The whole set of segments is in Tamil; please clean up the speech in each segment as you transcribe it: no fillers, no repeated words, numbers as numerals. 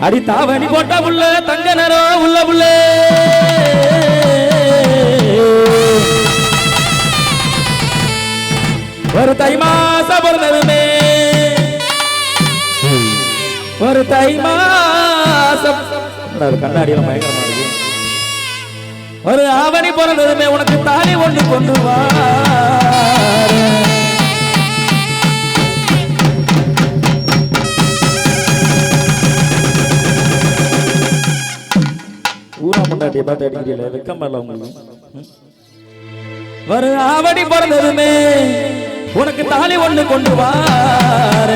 அடி தாவணி போட்ட புள்ள தங்க நேரம் உள்ள புள்ள ஒரு தை மாசம் பிறந்ததுமே ஒரு தை மாசம் கண்ணாடியில பயங்கரமா இருக்கு ஒரு ஆவணி பிறந்ததுமே உனக்கு தாலி ஒன்று கொண்டு வா ஊரா பொண்டாட்டியை பார்த்து அடிக்கிறீங்களே வெக்கம் வரல உங்களுக்கு ஒரு ஆவணி பிறந்ததுமே உனக்கு தாலி ஒண்ணு கொண்டு வார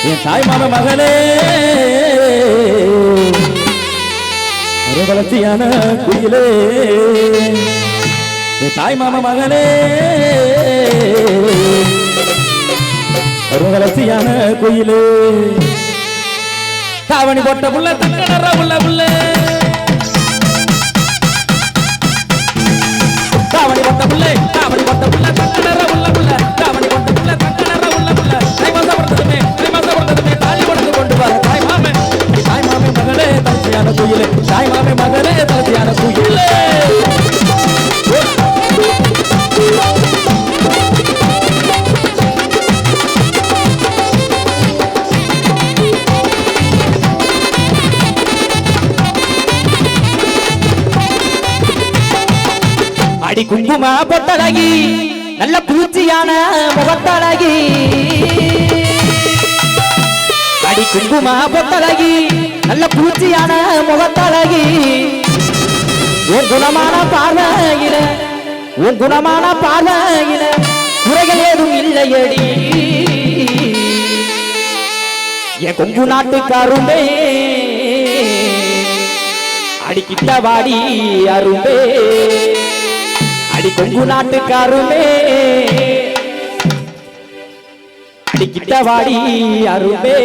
என் தாய் மாம மகளே ஒரு வளர்ச்சியான குயிலே என் தாய் மாம மகளே ஒரு வளர்ச்சியான குயிலே தாவணி போட்ட புள்ள தங்க நிற உள்ள புள்ள தாவணி போட்ட புள்ள தாவணி போட்ட புள்ள தங்க நிற உள்ள புள்ள தாவணி போட்ட புள்ள தங்க நிற உள்ள புள்ள தை மாசம் பிறந்ததுமே தாலி ஒன்று கொண்டு வர தாய் மாமே மகளே தலசியான குயிலே தாய் மாமே மகளே தலசியான குயிலே அடி குங்கும பொட்டழகி நல்ல பூச்சியான முகத்தழகி அடி குங்கும பொட்டழகி நல்ல பூச்சியான முகத்தழகி உன் குணமான பார்வையில குறைகள் ஏதும் இல்லையடி என் கொங்கு நாட்டுக்காருமே அடி கிட்ட வாடி அரும்பே அடி கொங்கு நாட்டுக்காருமே அடி கிட்ட வாடி அரும்பே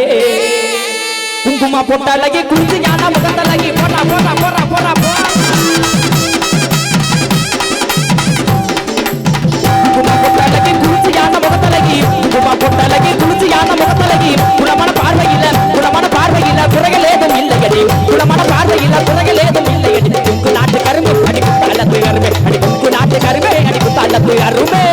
குங்குமா போட்டழகி குஞ்சு ஞான முகத்தழகி போடா போடா போடா போடா போடா குங்குமா போட்டழகி குஞ்சு ஞான முகத்தழகி குங்குமா போட்டழகி குஞ்சு ஞான முகத்தழகி குணமான பார்வையில குறைகள் ஏதும் இல்லையடி குணமான பார்வையில குறைகள் ஏதும் இல்லையடி கொங்கு நாட்டு கரும்பு அடி குத்தாலத்து அருமை அடி கொங்கு நாட்டு கரும்பே அடி குத்தாலத்து அருமை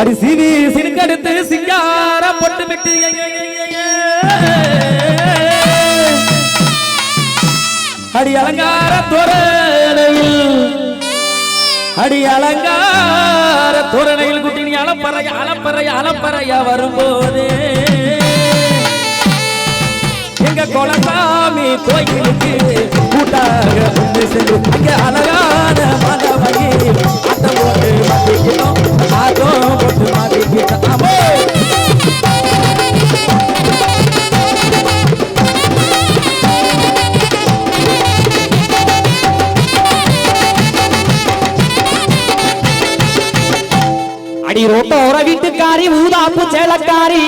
அடி சிவி சிறுக்கடுத்து சிங்கார பொட்டு விட்டு அடி அலங்கார தோரணையில் குட்டி நீ அலப்பறையா வரும்போதே எங்க கொலசாமி கோயிலுக்கு கூட்டாக சென்று இங்க அழகான மனவகி அத்தம் போட்டு மாட்டிக்கிட்டோம் ஆத்தம் போட்டு மாட்டிக்கிட்டோம் அடி ரோட்டோர வீட்டுக்காரி ஊதாப்பு சேலக்காரி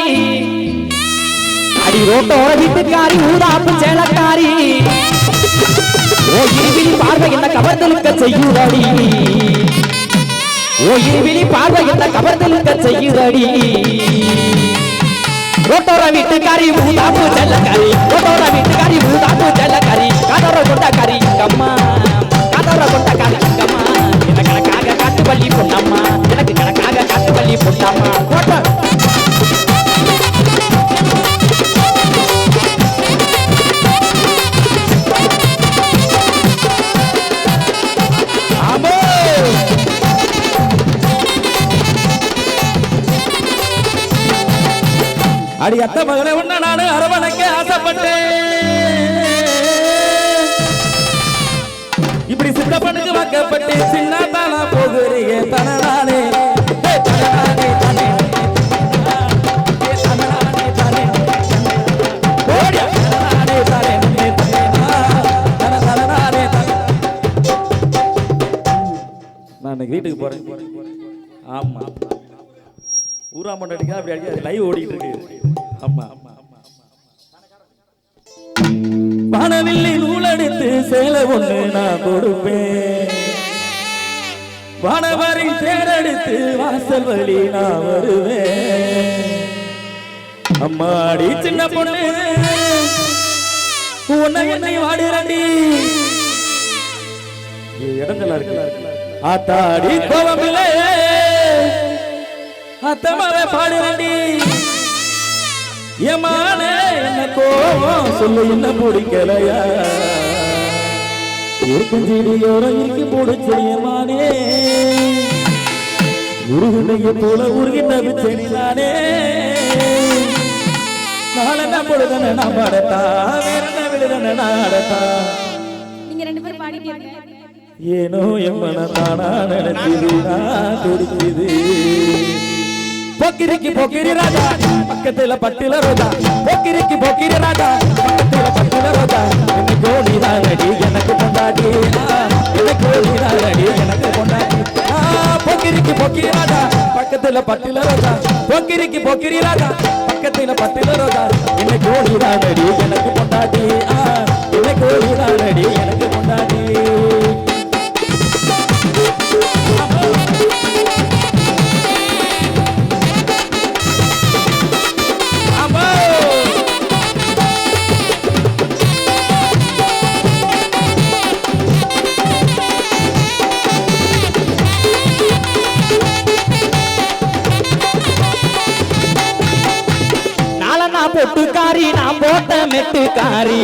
அடி ரோட்டோர வீட்டுக்காரி ஊதாப்பு சேலக்காரி ஓ இருவிழி பார்வை என்ன கவர்ந்தலுக்க செய்யுதடி ஓ இருவிழி பார்வை என்ன கவர்ந்தலுக்க செய்யுதடி ரோட்டோர வீட்டுக்காரி ஊதாப்பு சேலக்காரி ரோட்டோர வீட்டுக்காரி ஊதாப்பு சேலக்காரி காதோர கொண்டக்காரி கம்மா காதோர கொண்டக்காரி கம்மா எனக்கு கணக்காக காட்டுப்பள்ளி பொண்ணம்மா எனக்கு கணக்காக காட்டுப்பள்ளி பொண்ணம்மா அடி அத்த மகளை உன்ன நானு அரவணைக்க ஆசைப்பட்டேன் இப்படி சித்த பண்ணுக்கு வாக்கப்பட்டு சின்ன தானா போகிறீங்க தனநானே நான் வீட்டுக்கு போறேன். ஆமா ஊராம அடிக்க அப்படி அடிக்க லைவ் ஓடிட்டு இருக்கு. ஆமா வானவில்லி நூலெடுத்து சேலை ஒண்ணு நான் கொடுப்பேன், வானவரி தேரெடுத்து வாசல் வழி நான் வருவேன். அம்மாடி சின்ன பொண்ணு உன்னை என்னை வாடுறடி இடங்களா இருக்கு. ஆத்தாடி கோவமில்லை அத்தமாவே பாடுறடி ஏமான என்ன கோவம் சொல்லு என்ன பிடிக்கலையா இருக்கும் செடியோரம் இருக்கு பிடிச்சேமானே உருகுனைய போல உருகிட்ட செடிதானே நாளென்ன பொழுதன நான் பாடத்தா வேற என்ன விழுதன நாடத்தா நீங்க ரெண்டு பேரும் பாடிட்டீங்க. ஏனோ எம்மன தானா நினைச்சது நான் துடிக்குது. பொக்கிரிக்கு பொக்கிரி ராஜா பக்கத்துல பட்டில ரோஜா, பொக்கிரிக்கு பொக்கிரி ராஜா பக்கத்துல பட்டில ரோஜா, எனக்கு கோடிதான் அடி எனக்கு கொண்டாடி, எனக்கு கோடிதான் அடி எனக்கு கொண்டாடி. பொக்கிரிக்கு பொக்கிரி ராஜா பக்கத்துல பட்டில ரோஜா, பொக்கிரிக்கு பொக்கிரி ராஜா பக்கத்துல பட்டில ரோஜா, எனக்கு கோடிதான் அடி எனக்கு கொண்டாடி, எனக்கு கோடிதான் அடி எனக்கு கொண்டாடி. பொட்டுக்காரி நான் போட்ட மெட்டுக்காரி,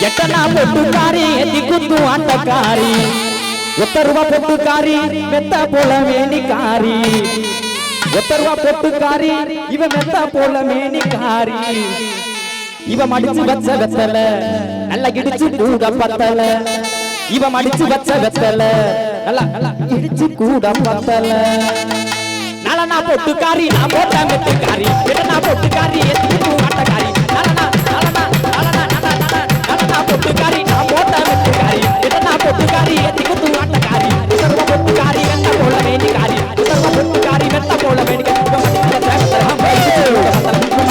எட்டனா பொட்டுக்காரி எத்தி குத்து ஆட்டக்காரி, ஒத்தருவா பொட்டுக்காரி மெத்த போல மேனிக்காரி, ஒத்தருவா பொட்டுக்காரி இவ மெத்த போல மேனிக்காரி, இவ மடிச்சு வச்ச வெத்தல நல்ல இடிச்சு கூட பத்தல, இவ மடிச்சு வச்ச வெத்தல நல்ல இடிச்சு கூட பத்தல. நலனா பொட்டுக்காரி நான் போட்ட மெட்டுக்காரி, எட்டனா பொட்டுக்காரி எத்தி ஆட்டக்காரி, நலனா நலனா நலனா நலனா நலனா பொட்டுக்காரி நான் போட்ட மெட்டுக்காரி, எட்டனா பொட்டுக்காரி எத்தி குத்து ஆட்டக்காரி, சர்வ பொட்டுக்காரி வெட்ட போல மேனிக்காரி, சர்வ பொட்டுக்காரி வெட்ட போல மேனிக்காரி,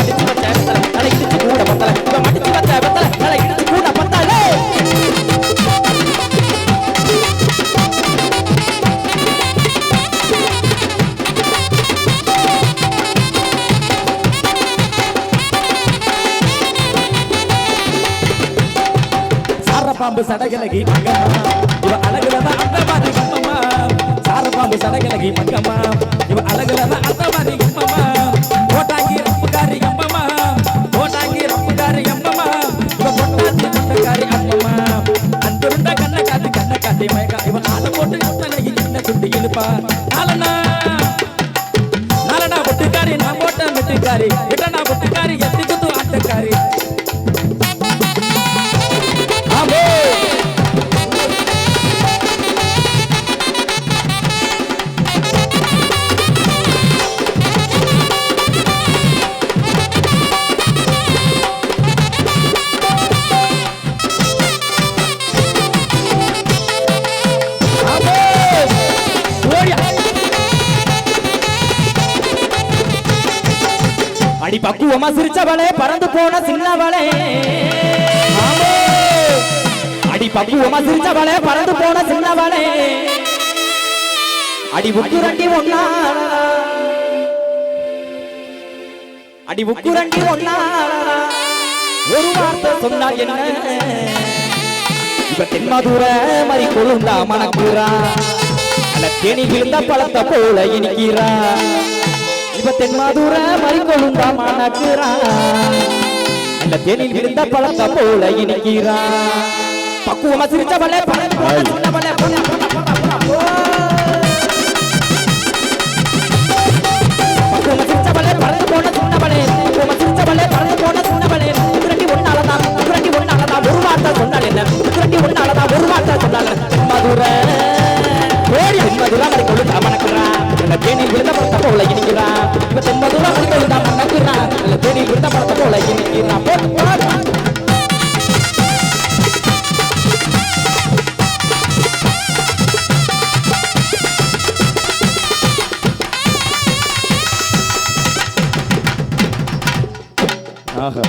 மடிச்சு வச்ச வெத்தல நல்ல இடிச்சு கூட பத்தல, மடிச்சு வச்ச வெத்தல நல்ல இடிச்சு கூட பத்தல. பாம்பு சடகலகி மங்கம்மா இவ அழகுலதான் அந்த மாதிரி கம்மம்மா, சார பாம்பு சடகலகி மங்கம்மா இவ அழகுலதான் அந்த மாதிரி கம்மம்மா, போட்டாங்கி ரப்புக்காரி அம்மம்மா, போட்டாங்கி ரப்புக்காரி அம்மம்மா, இவ பொட்டாச்சி பொட்டக்காரி அம்மம்மா, அன்புருண்ட கண்ணை காட்டி மயக்கா, இவன் ஆள போட்டு முத்தலகி என்ன சுட்டி இழுப்பா. நாலனா நாலனா பொட்டுக்காரி நான் போட்ட மெட்டுக்காரி, எட்டனா பொட்டுக்காரி எத்தி குத்து ஆட்டக்காரி. அடி பக்குவமா சிரிச்சவளே பறந்து போன சின்னவளே, அடி பக்குவமா சிரிச்சவளே பறந்து போன சின்னவளே, அடி உக்குரண்டி ஒன்னா, அடி உக்குரண்டி ஒன்னா ஒரு வார்த்தை சொன்னால் என்ன, இவ தென்மதுர மறி கொழுந்தா மணக்குறா, அல்ல தேனி விழுந்த பழத்தை போல இனிக்கிறா, இவ தென்மதுர மறி கொழுந்தா மணக்குறா, அல்ல தேனில் விழுந்த பழத்தை போல இனிக்கிறா. பக்குவமா சிரிச்சவளே பறந்து போன சின்னவளே, பக்குவமா சிரிச்சவளே பறந்து போன சின்னவளே, பக்குவமா சிரிச்சவளே பறந்து போன சின்னவளே, உக்குரண்டி ஒன்னாலதான் ஒரு வார்த்தை சொன்னால் என்ன, உக்குரண்டி ஒன்னாலதான் ஒரு வார்த்தை சொன்னால் மதுர தென்மதுர மறி கொழுந்தா மணக்குறா, அல்ல தேனில் விழுந்த பழத்தை போல இனிக்கிறா, இவ தென்மதுர மறி கொழுந்தா மணக்குறா, அல்ல தேனில் விழுந்த பழத்தை போல இனிக்கிறா. ஆஹா